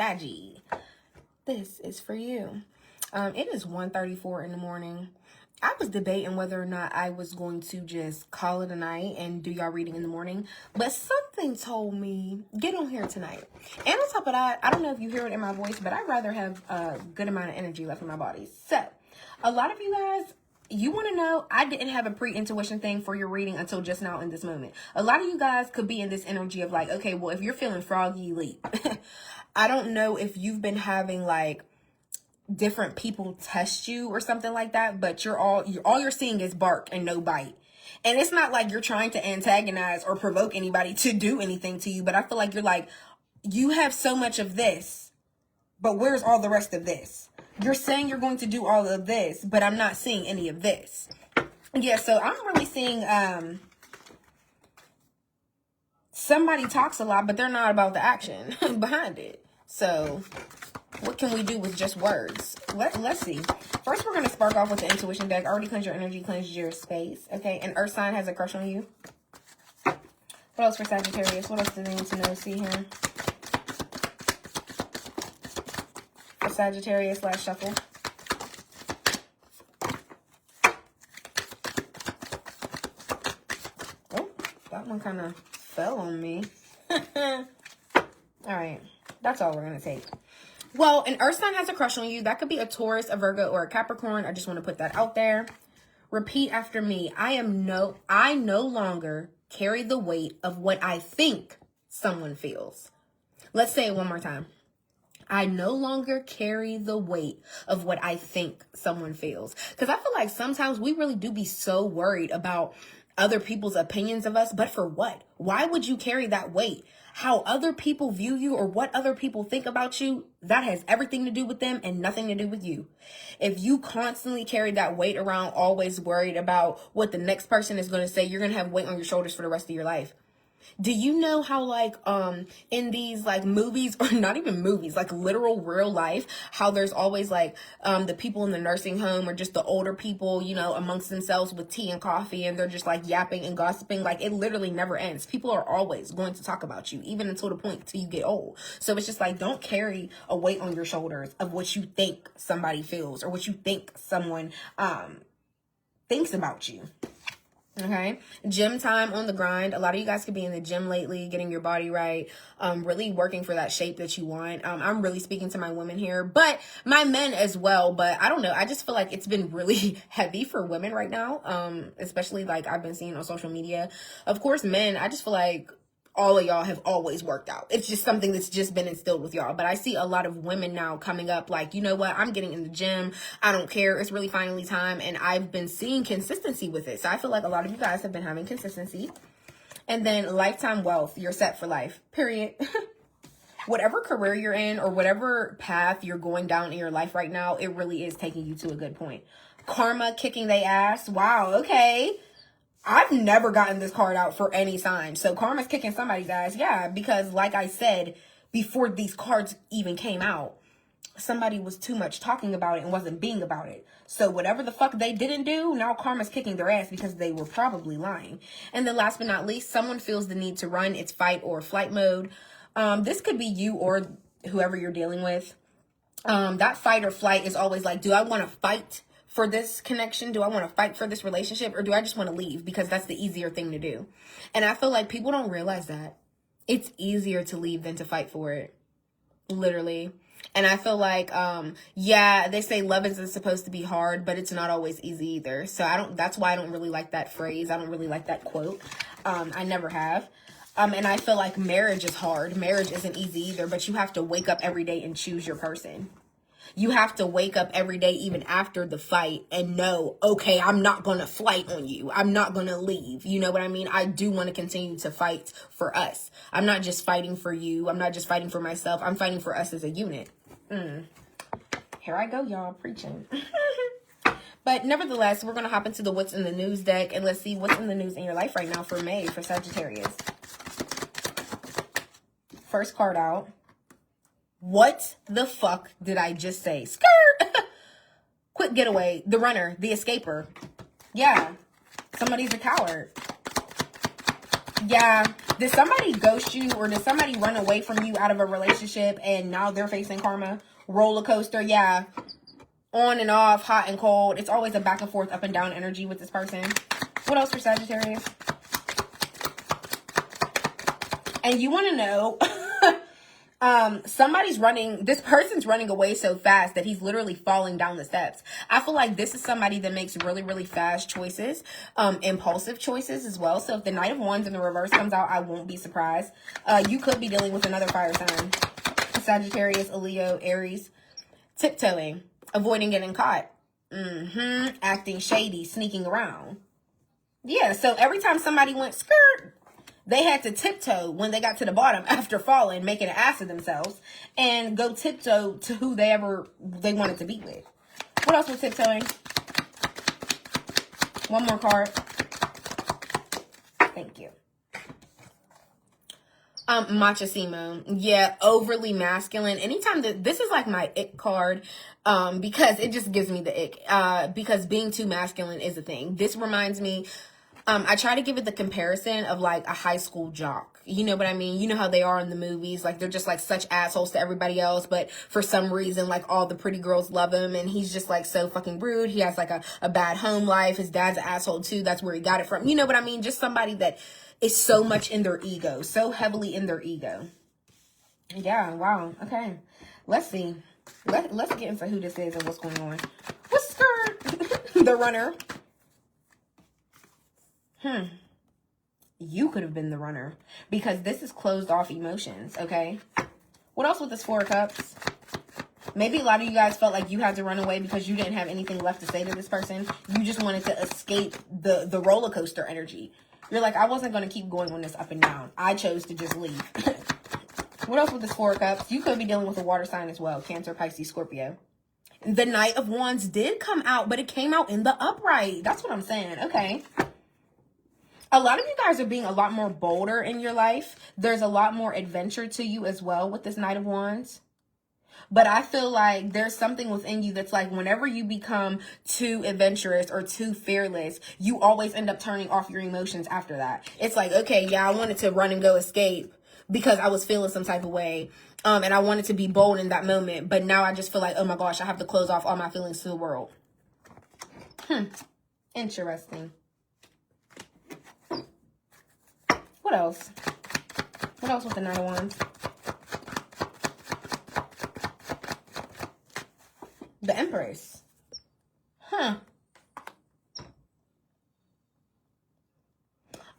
Saggy, this is for you. It is 1:34 in the morning. I was debating whether or not I was going to just call it a night and do y'all reading in the morning, but something told me, get on here tonight. And on top of that, I don't know if you hear it in my voice, but I'd rather have a good amount of energy left in my body. So, a lot of you guys, you want to know, I didn't have a pre-intuition thing for your reading until just now in this moment. A lot of you guys could be in this energy of like, okay, well, if you're feeling froggy, leap. I don't know if you've been having like different people test you or something like that, but all you're seeing is bark and no bite. And it's not like you're trying to antagonize or provoke anybody to do anything to you, but I feel like you're like, you have so much of this, but where's all the rest of this? You're saying you're going to do all of this, but I'm not seeing any of this. Yeah, so I'm really seeing somebody talks a lot, but they're not about the action behind it. So what can we do with just words? Let's see. First, we're going to spark off with the intuition deck. Already cleanse your energy, cleanse your space. Okay, an earth sign has a crush on you. What else for Sagittarius? What else do they need to know? See here. For Sagittarius, last shuffle. Oh, that one kind of fell on me. All right, that's all we're going to take. Well, an earth sign has a crush on you. That could be a Taurus, a Virgo, or a Capricorn. I just want to put that out there. Repeat after me. I no longer carry the weight of what I think someone feels. Let's say it one more time. I no longer carry the weight of what I think someone feels. Because I feel like sometimes we really do be so worried about other people's opinions of us. But for what? Why would you carry that weight? How other people view you or what other people think about you, that has everything to do with them and nothing to do with you. If you constantly carry that weight around, always worried about what the next person is going to say, you're going to have weight on your shoulders for the rest of your life. Do you know how like in these like movies, or not even movies, like literal real life, how there's always like the people in the nursing home or just the older people, you know, amongst themselves with tea and coffee, and they're just like yapping and gossiping. Like it literally never ends. People are always going to talk about you, even until the point till you get old. So it's just like, don't carry a weight on your shoulders of what you think somebody feels or what you think someone thinks about you. Okay, gym time on the grind. A lot of you guys could be in the gym lately, getting your body right, really working for that shape that you want. I'm really speaking to my women here, but my men as well. But I don't know. I just feel like it's been really heavy for women right now, especially like I've been seeing on social media. Of course, men, I just feel like all of y'all have always worked out. It's just something that's just been instilled with y'all. But I see a lot of women now coming up like, you know what? I'm getting in the gym. I don't care. It's really finally time. And I've been seeing consistency with it. So I feel like a lot of you guys have been having consistency. And then lifetime wealth. You're set for life. Period. Whatever career you're in or whatever path you're going down in your life right now, it really is taking you to a good point. Karma kicking they ass. Wow. Okay. I've never gotten this card out for any sign. So karma's kicking somebody's ass. Yeah, because like I said, before these cards even came out, somebody was too much talking about it and wasn't being about it. So whatever the fuck they didn't do, now karma's kicking their ass because they were probably lying. And then last but not least, someone feels the need to run. It's fight or flight mode. This could be you or whoever you're dealing with. That fight or flight is always like, do I want to fight for this connection? Do I want to fight for this relationship, or do I just want to leave because that's the easier thing to do? And I feel like people don't realize that it's easier to leave than to fight for it, literally. And I feel like, yeah, they say love isn't supposed to be hard, but it's not always easy either. So that's why I don't really like that phrase. I don't really like that quote. I never have. And I feel like marriage is hard. Marriage isn't easy either, but you have to wake up every day and choose your person. You have to wake up every day, even after the fight, and know, okay, I'm not going to flight on you. I'm not going to leave. You know what I mean? I do want to continue to fight for us. I'm not just fighting for you. I'm not just fighting for myself. I'm fighting for us as a unit. Here I go, y'all, preaching. But nevertheless, we're going to hop into the What's in the News deck, and let's see what's in the news in your life right now for May for Sagittarius. First card out. What the fuck did I just say? Skirt! Quick getaway. The runner. The escaper. Yeah. Somebody's a coward. Yeah. Did somebody ghost you, or did somebody run away from you out of a relationship and now they're facing karma? Roller coaster. Yeah. On and off, hot and cold. It's always a back and forth, up and down energy with this person. What else for Sagittarius? And you want to know, this person's running away so fast that he's literally falling down the steps. I feel like this is somebody that makes really, really fast choices, impulsive choices as well. So if the Knight of Wands in the reverse comes out, I won't be surprised. You could be dealing with another fire sign. Sagittarius, a Leo, Aries. Tiptoeing, avoiding getting caught. Acting shady, sneaking around. Yeah, so every time somebody went skirt, they had to tiptoe when they got to the bottom after falling, making an ass of themselves, and go tiptoe to who they wanted to be with. What else was tiptoeing? One more card. Thank you. Machasimo. Yeah, overly masculine. Anytime this is like my ick card, because it just gives me the ick. Because being too masculine is a thing. This reminds me, I try to give it the comparison of like a high school jock. You know what I mean? You know how they are in the movies. Like, they're just like such assholes to everybody else. But for some reason, like, all the pretty girls love him. And he's just like so fucking rude. He has like a bad home life. His dad's an asshole too. That's where he got it from. You know what I mean? Just somebody that is so much in their ego. So heavily in their ego. Yeah, wow. Okay. Let's see. Let's get into who this is and what's going on. What's skirt? The runner. You could have been the runner, because this is closed off emotions, okay? What else with this Four of Cups? Maybe a lot of you guys felt like you had to run away because you didn't have anything left to say to this person. You just wanted to escape the roller coaster energy. You're like, I wasn't going to keep going on this up and down. I chose to just leave. What else with this Four of Cups? You could be dealing with a water sign as well. Cancer, Pisces, Scorpio. The Knight of Wands did come out, but it came out in the upright. That's what I'm saying. Okay. A lot of you guys are being a lot more bolder in your life. There's a lot more adventure to you as well with this Knight of Wands. But I feel like there's something within you that's like, whenever you become too adventurous or too fearless, you always end up turning off your emotions after that. It's like, okay, yeah, I wanted to run and go escape because I was feeling some type of way. And I wanted to be bold in that moment. But now I just feel like, oh my gosh, I have to close off all my feelings to the world. Interesting. What else? What else with the Knight of Wands? The Empress.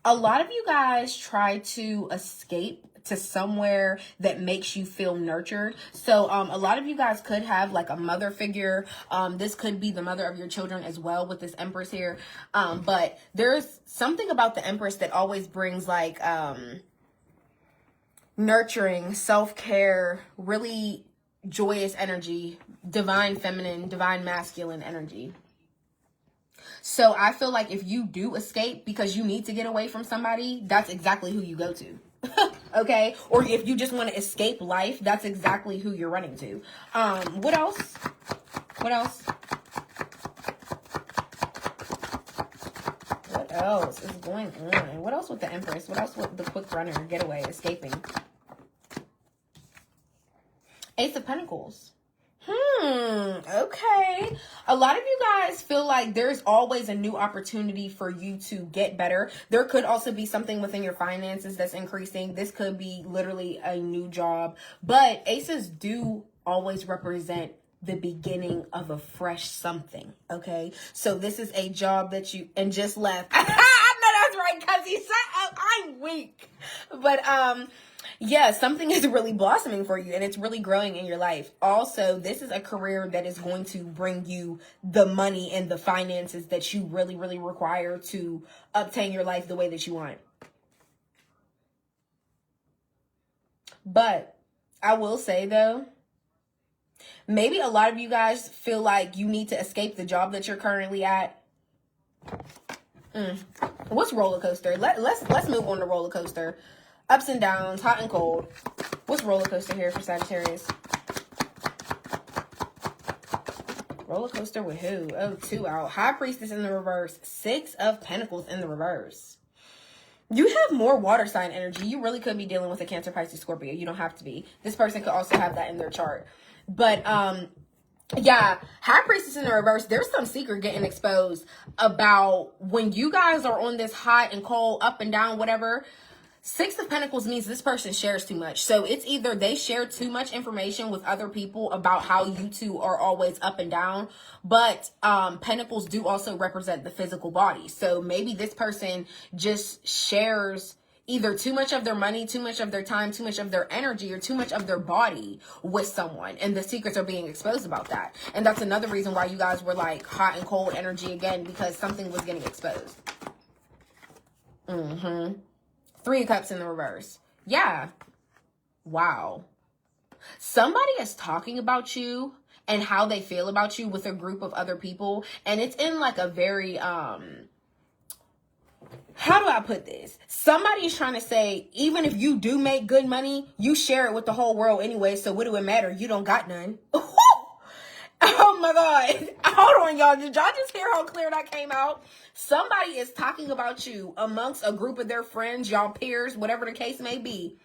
A lot of you guys try to escape to somewhere that makes you feel nurtured. So a lot of you guys could have like a mother figure. This could be the mother of your children as well with this Empress here. But there's something about the Empress that always brings like nurturing, self-care, really joyous energy, divine feminine, divine masculine energy. So I feel like if you do escape because you need to get away from somebody, that's exactly who you go to. Okay? Or if you just want to escape life, that's exactly who you're running to. What else? What else? What else is going on? What else with the Empress? What else with the quick runner, getaway, escaping? Ace of Pentacles. Okay. A lot of you guys feel like there's always a new opportunity for you to get better. There could also be something within your finances that's increasing. This could be literally a new job. But aces do always represent the beginning of a fresh something. Okay. So this is a job that you and just left. I know that's right, because he said I'm weak. But yeah, something is really blossoming for you and it's really growing in your life. Also, this is a career that is going to bring you the money and the finances that you really, really require to obtain your life the way that you want. But I will say though, maybe a lot of you guys feel like you need to escape the job that you're currently at. What's roller coaster? Let's move on to roller coaster. Ups and downs, hot and cold. What's roller coaster here for Sagittarius? Roller coaster with who? Oh, 2 out. High Priestess in the reverse. 6 of Pentacles in the reverse. You have more water sign energy. You really could be dealing with a Cancer, Pisces, Scorpio. You don't have to be. This person could also have that in their chart. But, yeah, High Priestess in the reverse, there's some secret getting exposed about when you guys are on this hot and cold, up and down, whatever. Six of Pentacles means this person shares too much. So it's either they share too much information with other people about how you two are always up and down. But Pentacles do also represent the physical body. So maybe this person just shares either too much of their money, too much of their time, too much of their energy, or too much of their body with someone. And the secrets are being exposed about that. And that's another reason why you guys were like hot and cold energy again, because something was getting exposed. Three of Cups in the reverse. Yeah. Wow. Somebody is talking about you and how they feel about you with a group of other people. And it's in like a very, how do I put this? Somebody is trying to say, even if you do make good money, you share it with the whole world anyway. So what do it matter? You don't got none. Oh my God. Hold on, y'all. Did y'all just hear how clear that came out? Somebody is talking about you amongst a group of their friends, y'all peers, whatever the case may be.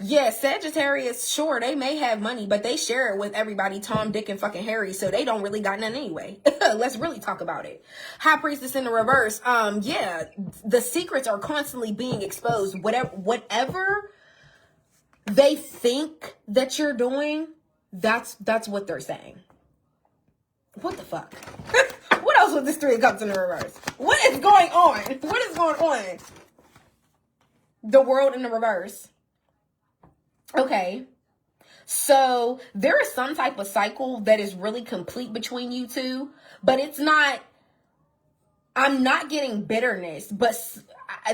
Yeah, Sagittarius, sure, they may have money, but they share it with everybody, Tom, Dick, and fucking Harry, so they don't really got none anyway. Let's really talk about it. High Priestess in the reverse. Yeah, the secrets are constantly being exposed. Whatever they think that you're doing, that's what they're saying. What the fuck? What else with this Three of Cups in the reverse? What is going on? What is going on? The World in the reverse. Okay. So there is some type of cycle that is really complete between you two, but it's not, I'm not getting bitterness, but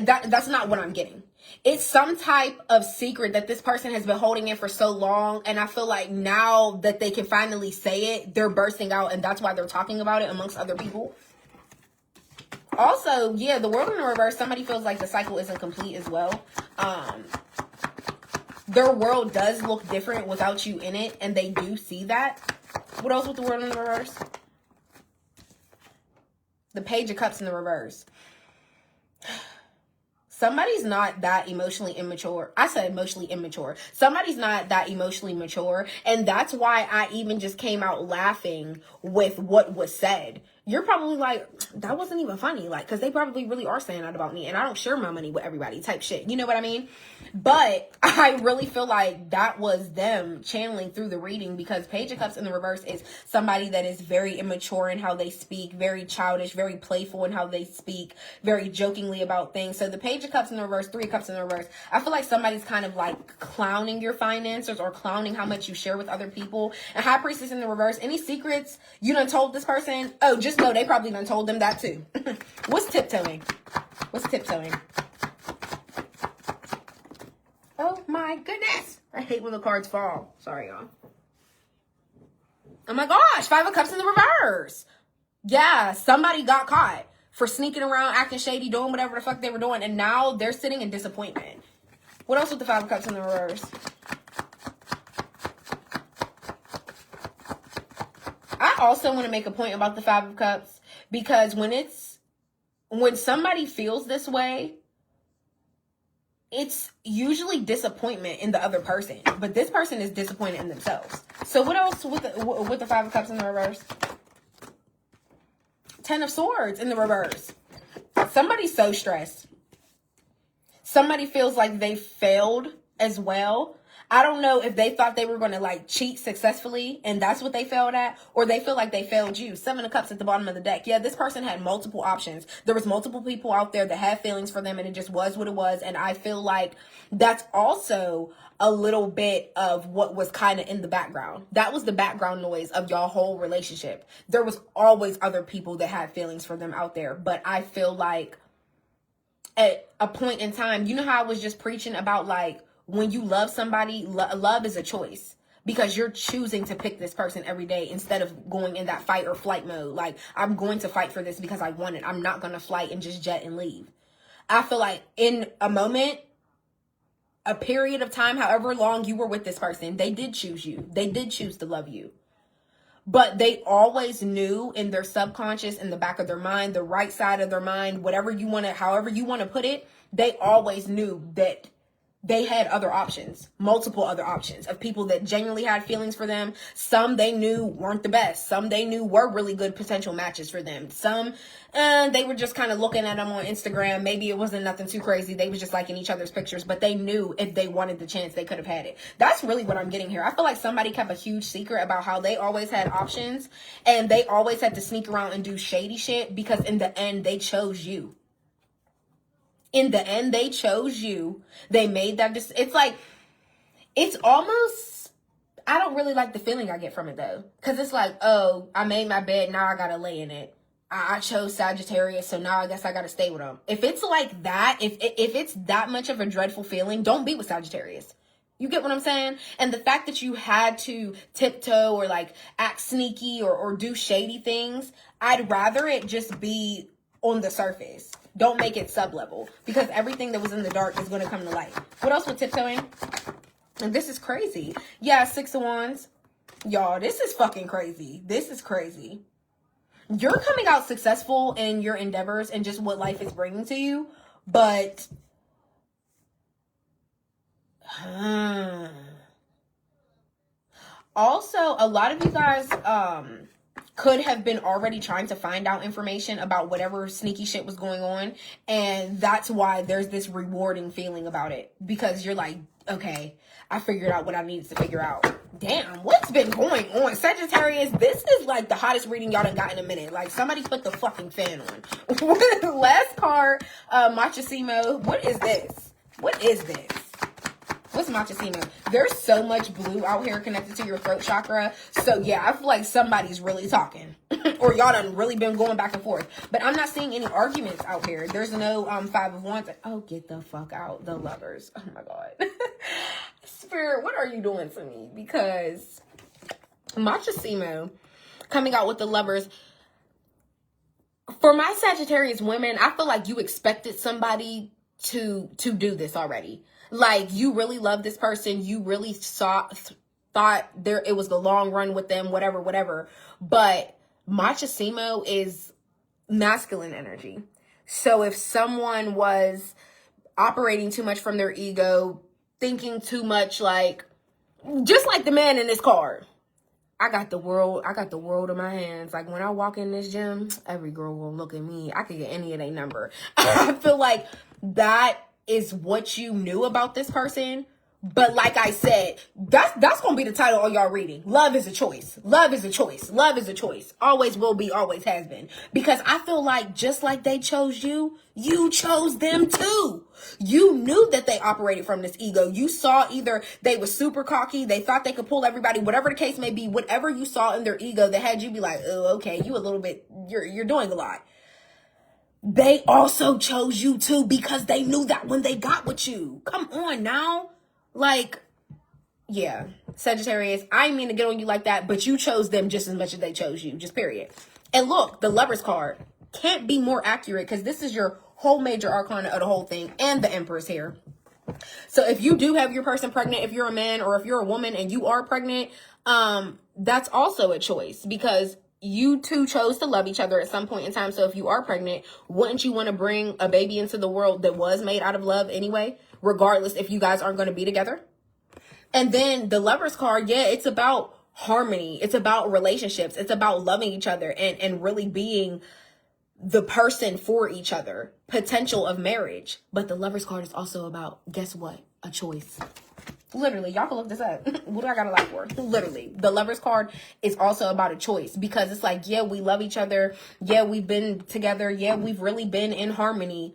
that's not what I'm getting. It's some type of secret that this person has been holding in for so long. And I feel like now that they can finally say it, they're bursting out. And that's why they're talking about it amongst other people. Also, yeah, the World in the reverse, somebody feels like the cycle isn't complete as well. Their world does look different without you in it. And they do see that. What else with the World in the reverse? The Page of Cups in the reverse. Somebody's not that emotionally immature. I said emotionally immature. Somebody's not that emotionally mature. And that's why I even just came out laughing with what was said. You're probably like, that wasn't even funny. Like, because they probably really are saying that about me. And I don't share my money with everybody type shit. You know what I mean? But I really feel like that was them channeling through the reading, because Page of Cups in the reverse is somebody that is very immature in how they speak, very childish, very playful in how they speak, very jokingly about things. So the Page of Cups in the reverse, Three of Cups in the reverse, I feel like somebody's kind of like clowning your finances or clowning how much you share with other people. And High Priestess in the reverse, any secrets you done told this person? Oh, just know they probably done told them that too. What's tiptoeing? What's tiptoeing? Oh my goodness. I hate when the cards fall. Sorry, y'all. Oh my gosh. Five of Cups in the reverse. Yeah, somebody got caught for sneaking around, acting shady, doing whatever the fuck they were doing. And now they're sitting in disappointment. What else with the Five of Cups in the reverse? I also want to make a point about the Five of Cups, because when somebody feels this way, it's usually disappointment in the other person, but this person is disappointed in themselves. So what else with the Five of Cups in the reverse? Ten of Swords in the reverse. Somebody's so stressed. Somebody feels like they failed as well. I don't know if they thought they were going to like cheat successfully and that's what they failed at, or they feel like they failed you. Seven of Cups at the bottom of the deck. Yeah, this person had multiple options. There was multiple people out there that had feelings for them, and it just was what it was. And I feel like that's also a little bit of what was kind of in the background. That was the background noise of y'all whole relationship. There was always other people that had feelings for them out there. But I feel like at a point in time, you know how I was just preaching about like, when you love somebody, love is a choice, because you're choosing to pick this person every day instead of going in that fight or flight mode. Like, I'm going to fight for this because I want it. I'm not going to flight and just jet and leave. I feel like in a moment, a period of time, however long you were with this person, they did choose you. They did choose to love you. but they always knew in their subconscious, in the back of their mind, the right side of their mind, whatever you want to, however you want to put it, they always knew that they had other options, multiple other options of people that genuinely had feelings for them. Some they knew weren't the best. Some they knew were really good potential matches for them. Some, they were just kind of looking at them on Instagram. Maybe it wasn't nothing too crazy. They was just liking each other's pictures, but they knew if they wanted the chance, they could have had it. That's really what I'm getting here. I feel like somebody kept a huge secret about how they always had options and they always had to sneak around and do shady shit because in the end, they chose you. In the end, they chose you. They made that decision. It's like, it's almost, I don't really like the feeling I get from it though. Because it's like, oh, I made my bed, now I got to lay in it. I chose Sagittarius, so now I guess I got to stay with them. If it's like that, if it's that much of a dreadful feeling, don't be with Sagittarius. You get what I'm saying? And the fact that you had to tiptoe or like act sneaky or do shady things, I'd rather it just be on the surface. Don't make it sub-level because everything that was in the dark is going to come to light. What else with tiptoeing? And this is crazy. Yeah, 6 of Wands. Y'all, this is fucking crazy. This is crazy. You're coming out successful in your endeavors and just what life is bringing to you. But also, a lot of you guys could have been already trying to find out information about whatever sneaky shit was going on. And that's why there's this rewarding feeling about it. Because you're like, okay, I figured out what I needed to figure out. Damn, what's been going on? Sagittarius, this is like the hottest reading y'all done got in a minute. Like, somebody put the fucking fan on. Last card, Machasimo. What is this? What is this? What's Machasimo? There's so much blue out here connected to your throat chakra. So yeah, I feel like somebody's really talking. Or y'all done really been going back and forth. But I'm not seeing any arguments out here. There's no 5 of Wands. Oh, get the fuck out. The Lovers. Oh my God. Spirit, what are you doing to me? Because Machasimo coming out with the Lovers. For my Sagittarius women, I feel like you expected somebody to do this already. Like, you really love this person. You really thought it was the long run with them, whatever. But Machasimo is masculine energy. So if someone was operating too much from their ego, thinking too much like, just like the man in this card. I got the world in my hands. Like, when I walk in this gym, every girl will look at me. I could get any of their number. I feel like that is what you knew about this person. But like I said, that's going to be the title of y'all reading. Love is a choice. Love is a choice. Love is a choice. Always will be, always has been. Because I feel like just like they chose you, you chose them too. You knew that they operated from this ego. You saw either they were super cocky, they thought they could pull everybody, whatever the case may be, whatever you saw in their ego that had you be like, oh, okay, you a little bit, you're doing a lot. They also chose you too because they knew that when they got with you. Come on now. Like, yeah, Sagittarius, I didn't mean to get on you like that, but you chose them just as much as they chose you, just period. And look, the Lovers card can't be more accurate because this is your whole major arcana of the whole thing, and the Empress here. So if you do have your person pregnant, if you're a man or if you're a woman and you are pregnant, that's also a choice because you two chose to love each other at some point in time. So if you are pregnant, wouldn't you want to bring a baby into the world that was made out of love anyway, regardless if you guys aren't going to be together? And then the Lovers card, yeah, it's about harmony. It's about relationships. It's about loving each other and really being the person for each other, potential of marriage. But the Lovers card is also about, guess what? A choice. Literally, y'all can look this up. What do I gotta lie for? Literally, the Lovers card is also about a choice because it's like, yeah, we love each other. Yeah, we've been together. Yeah, we've really been in harmony.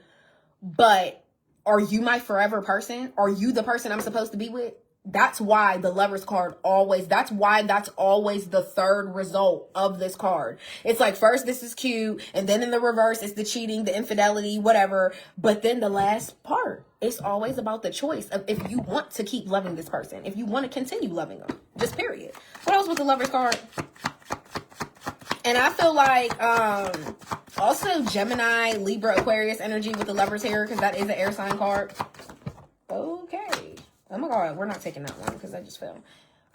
But are you my forever person? Are you the person I'm supposed to be with? That's why the Lovers card that's always the third result of this card. It's like, first, this is cute. And then in the reverse, it's the cheating, the infidelity, whatever. But then the last part, it's always about the choice of if you want to keep loving this person, if you want to continue loving them, just period. What else with the Lovers card? And I feel like, also Gemini, Libra, Aquarius energy with the Lovers here, because that is an air sign card. Okay. Oh my God, we're not taking that one because I just fell.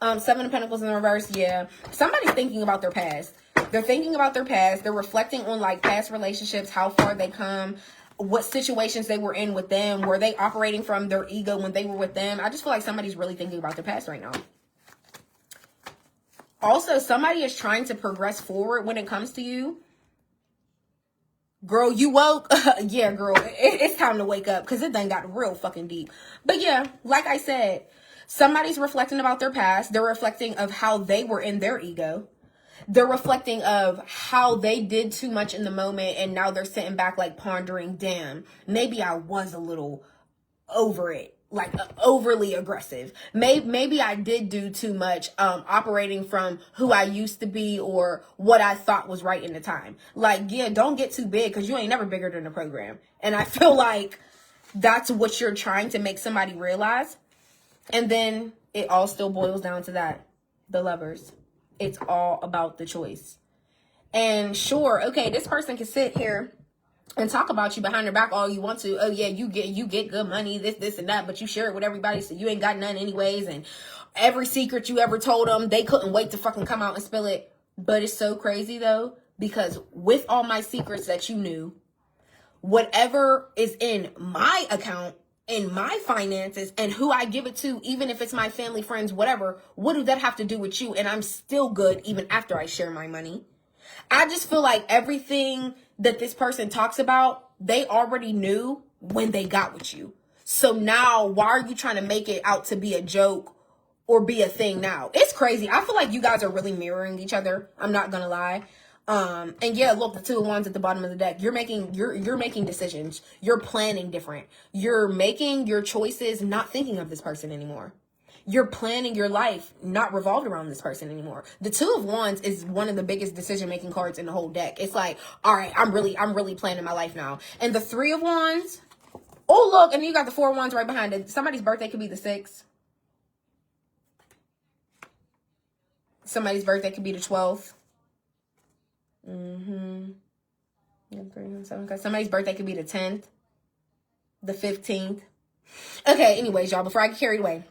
Seven of Pentacles in the reverse. Yeah. Somebody's thinking about their past. They're thinking about their past. They're reflecting on like past relationships, how far they come, what situations they were in with them. Were they operating from their ego when they were with them? I just feel like somebody's really thinking about their past right now. Also, somebody is trying to progress forward when it comes to you. Girl, you woke? Yeah, girl, it's time to wake up because it done got real fucking deep. But yeah, like I said, somebody's reflecting about their past. They're reflecting of how they were in their ego. They're reflecting of how they did too much in the moment, and now they're sitting back like pondering, damn, maybe I was a little over it, like overly aggressive. Maybe I did do too much, operating from who I used to be or what I thought was right in the time. Like, yeah, don't get too big because you ain't never bigger than the program. And I feel like that's what you're trying to make somebody realize. And then it all still boils down to that, the Lovers. It's all about the choice. And sure, okay, this person can sit here and talk about you behind their back all you want to. Oh yeah, you get good money, this and that, but you share it with everybody, so you ain't got none anyways. And every secret you ever told them, they couldn't wait to fucking come out and spill it. But it's so crazy though, because with all my secrets that you knew, whatever is in my account, in my finances, and who I give it to, even if it's my family, friends, whatever, what do that have to do with you? And I'm still good even after I share my money. I just feel like everything that this person talks about, they already knew when they got with you. So now, why are you trying to make it out to be a joke or be a thing now? It's crazy. I feel like you guys are really mirroring each other. I'm not gonna lie. And yeah, look, the Two of Wands at the bottom of the deck. You're making decisions. You're planning different. You're making your choices, not thinking of this person anymore. You're planning your life, not revolved around this person anymore. The Two of Wands is one of the biggest decision-making cards in the whole deck. It's like, all right, I'm really planning my life now. And the Three of Wands, oh look, and you got the Four of Wands right behind it. Somebody's birthday could be the 6th. Somebody's birthday could be the 12th. Somebody's birthday could be the 10th, the 15th. Okay, anyways, y'all, before I get carried away,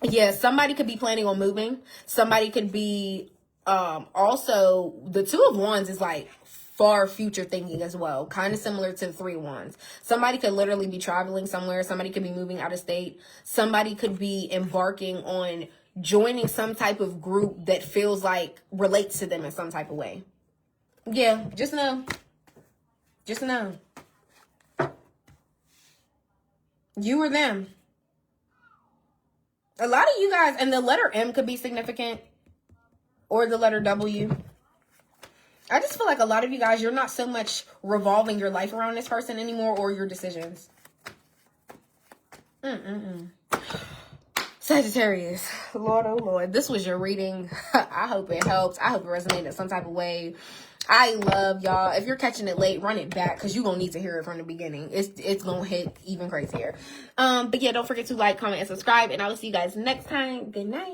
yeah, somebody could be planning on moving. Somebody could be, also, the Two of Wands is like far future thinking as well, kind of similar to the Three of Wands. Somebody could literally be traveling somewhere. Somebody could be moving out of state. Somebody could be embarking on joining some type of group that feels like relates to them in some type of way. Yeah, just know. Just know. You or them. A lot of you guys, and the letter M could be significant, or the letter W. I just feel like a lot of you guys, you're not so much revolving your life around this person anymore, or your decisions. Sagittarius, Lord, oh Lord, this was your reading. I hope it helps. I hope it resonated in some type of way. I love y'all. If you're catching it late, run it back because you're going to need to hear it from the beginning. It's going to hit even crazier. But yeah, don't forget to like, comment, and subscribe. And I will see you guys next time. Good night.